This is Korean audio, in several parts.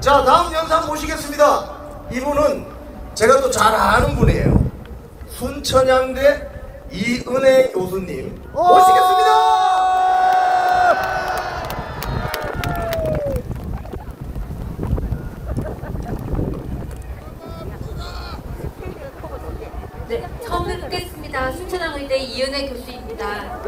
자, 다음 영상 보시겠습니다. 이분은 제가 또 잘 아는 분이에요. 순천향대 이은혜 교수님 모시겠습니다. 네, 처음 뵙겠습니다. 순천향의대 이은혜 교수입니다.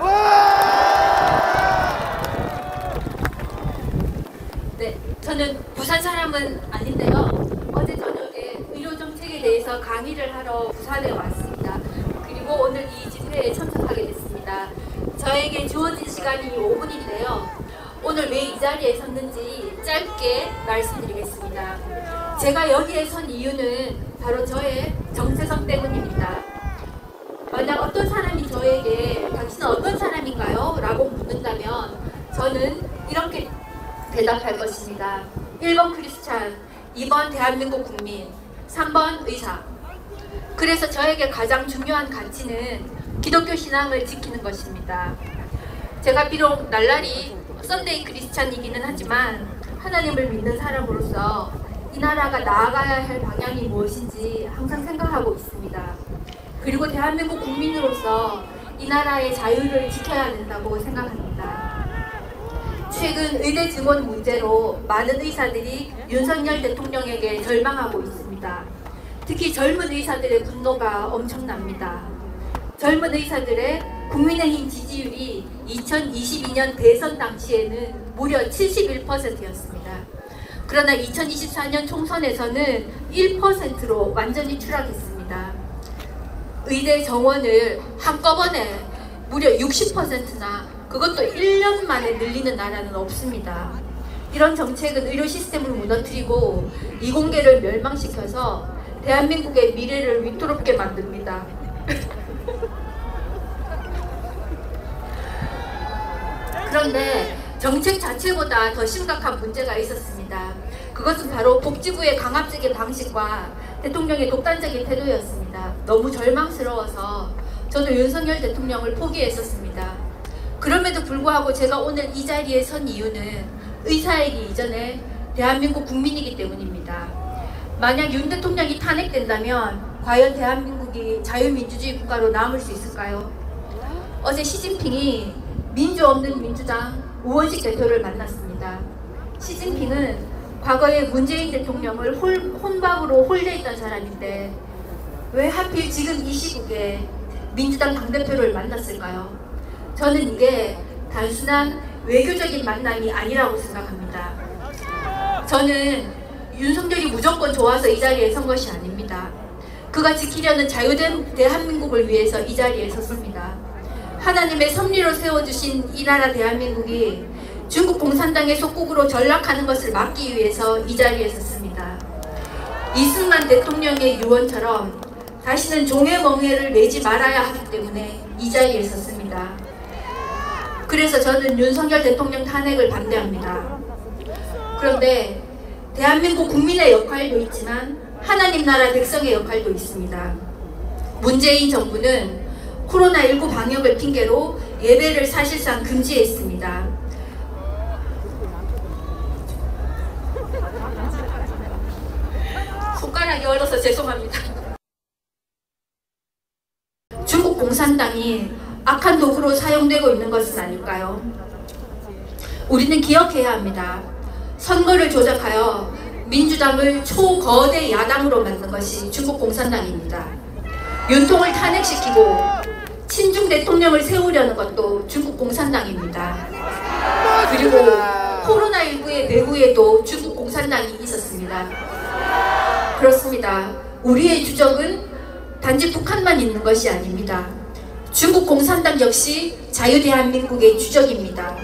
네, 저는 부산 사람은 아닌데요. 어제 저녁에 의료 정책에 대해서 강의를 하러 부산에 왔습니다. 그리고 오늘 이 집회에 참석하게 됐습니다. 저에게 주어진 시간이 5분인데요. 오늘 왜 이 자리에 섰는지 짧게 말씀드리겠습니다. 제가 여기에 선 이유는 바로 저의 정체성 때문입니다. 만약 어떤 사람이 저에게 당신은 어떤 사람인가요? 라고 묻는다면 저는 이렇게 대답할 것입니다. 1번 크리스찬, 2번 대한민국 국민, 3번 의사. 그래서 저에게 가장 중요한 가치는 기독교 신앙을 지키는 것입니다. 제가 비록 날라리 썬데이 크리스찬이기는 하지만 하나님을 믿는 사람으로서 이 나라가 나아가야 할 방향이 무엇인지 항상 생각하고 있습니다. 그리고 대한민국 국민으로서 이 나라의 자유를 지켜야 된다고 생각합니다. 최근 의대 증원 문제로 많은 의사들이 윤석열 대통령에게 절망하고 있습니다. 특히 젊은 의사들의 분노가 엄청납니다. 젊은 의사들의 국민의힘 지지율이 2022년 대선 당시에는 무려 71%였습니다. 그러나 2024년 총선에서는 1%로 완전히 추락했습니다. 의대 정원을 한꺼번에 무려 60%나 그것도 1년 만에 늘리는 나라는 없습니다. 이런 정책은 의료 시스템을 무너뜨리고 이공계를 멸망시켜서 대한민국의 미래를 위태롭게 만듭니다. 그런데 정책 자체보다 더 심각한 문제가 있었습니다. 그것은 바로 복지부의 강압적인 방식과 대통령의 독단적인 태도였습니다. 너무 절망스러워서 저도 윤석열 대통령을 포기했었습니다. 그럼에도 불구하고 제가 오늘 이 자리에 선 이유는 의사이기 이전에 대한민국 국민이기 때문입니다. 만약 윤 대통령이 탄핵된다면 과연 대한민국이 자유민주주의 국가로 남을 수 있을까요? 어제 시진핑이 민주 없는 민주당 우원식 대표를 만났습니다. 시진핑은 과거에 문재인 대통령을 혼밥으로 홀려했던 사람인데 왜 하필 지금 이 시국에 민주당 당대표를 만났을까요? 저는 이게 단순한 외교적인 만남이 아니라고 생각합니다. 저는 윤석열이 무조건 좋아서 이 자리에 선 것이 아닙니다. 그가 지키려는 자유된 대한민국을 위해서 이 자리에 섰습니다. 하나님의 섭리로 세워주신 이 나라 대한민국이 중국 공산당의 속국으로 전락하는 것을 막기 위해서 이 자리에 섰습니다. 이승만 대통령의 유언처럼 다시는 종의 멍에를 매지 말아야 하기 때문에 이 자리에 섰습니다. 그래서 저는 윤석열 대통령 탄핵을 반대합니다. 그런데 대한민국 국민의 역할도 있지만 하나님 나라 백성의 역할도 있습니다. 문재인 정부는 코로나19 방역을 핑계로 예배를 사실상 금지했습니다. 손가락이 얼어서 죄송합니다. 중국 공산당이 악한 도구로 사용되고 있는 것은 아닐까요? 우리는 기억해야 합니다. 선거를 조작하여 민주당을 초거대 야당으로 만든 것이 중국 공산당입니다. 윤통을 탄핵시키고 친중 대통령을 세우려는 것도 중국 공산당입니다. 그리고 코로나19의 배후에도 중국 공산당이 있었습니다. 그렇습니다. 우리의 주적은 단지 북한만 있는 것이 아닙니다. 중국 공산당 역시 자유대한민국의 주적입니다.